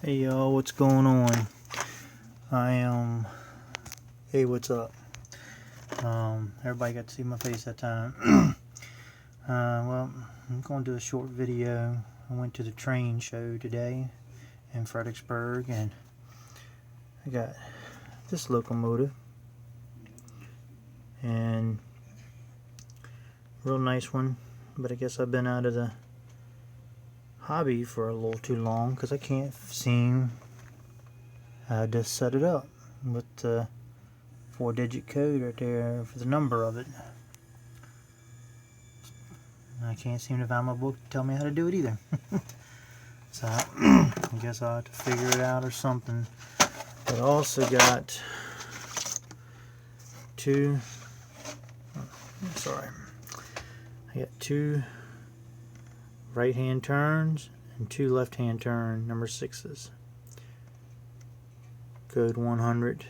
Hey y'all, what's going on? Hey, what's up? Everybody got to see my face that time. Well, I'm going to do a short video. I went to the train show today in Fredericksburg, and I got this locomotive, and real nice one, but I guess I've been out of the hobby for a little too long because I can't seem how to set it up with the 4-digit code right there for the number of it. I can't seem to find my book to tell me how to do it either. So I guess I'll have to figure it out or something. But I also got two right hand turns and 2 left hand turn number 6s. Code 100.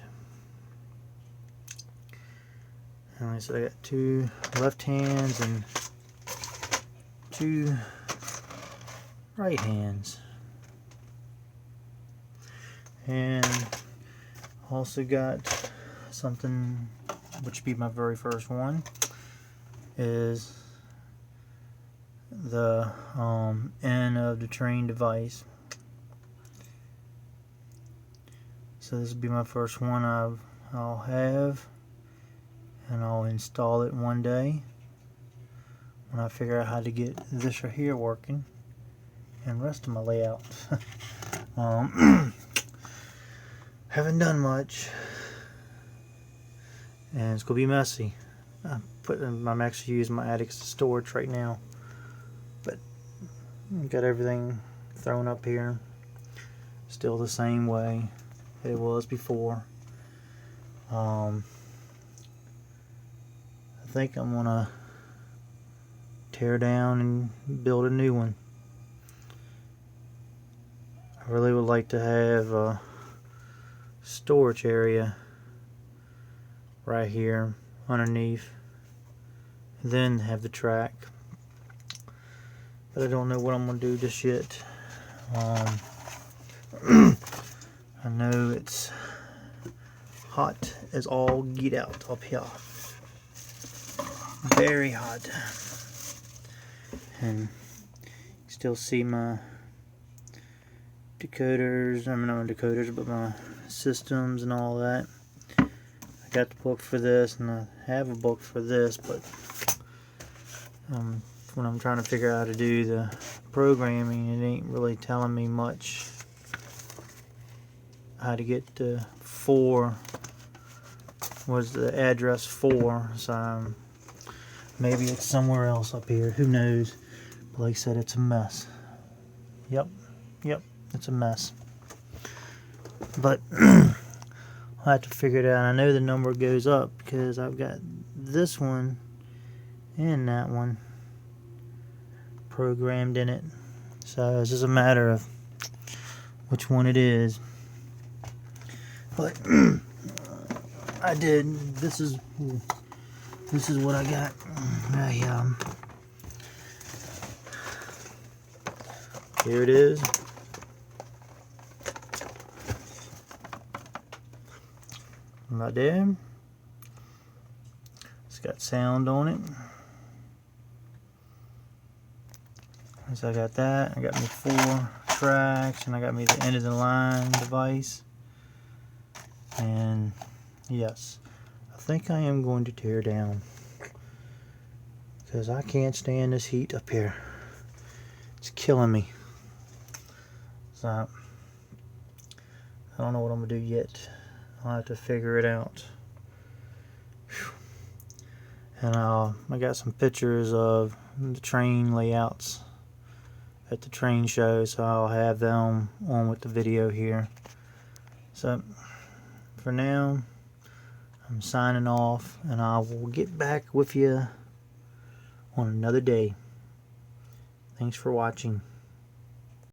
Alright, so I got 2 left hands and 2 right hands. And also got something which would be my very first one, is the end of the train device. So this will be my first one I'll have, and I'll install it one day when I figure out how to get this right here working and the rest of my layout. Haven't done much, and it's gonna be messy. I'm actually using my attic as storage right now, but got everything thrown up here still the same way that it was before. I think I'm gonna tear down and build a new one. I really would like to have a storage area right here underneath, and then have the track, but I don't know what I'm gonna do just yet. I know it's hot as all get out up here, very hot, and you still see my decoders, I mean not my decoders, but my systems and all that. I got the book for this, and I have a book for this, but when I'm trying to figure out how to do the programming, it ain't really telling me much how to get the 4, was the address 4, so maybe it's somewhere else up here, who knows. But like I said, it's a mess. Yep, it's a mess, but I'll have to figure it out. I know the number goes up because I've got this one and that one programmed in it, so it's just a matter of which one it is. But I did. This is what I got. Here it is. Right there. It's got sound on it. So I got that. I got me 4 tracks, and I got me the end of the line device. And yes, I think I am going to tear down, because I can't stand this heat up here. It's killing me. So I don't know what I'm gonna do yet. I'll have to figure it out. Whew. And I got some pictures of the train layouts at the train show, so I'll have them on with the video here. So for now, I'm signing off, and I will get back with you on another day. Thanks for watching.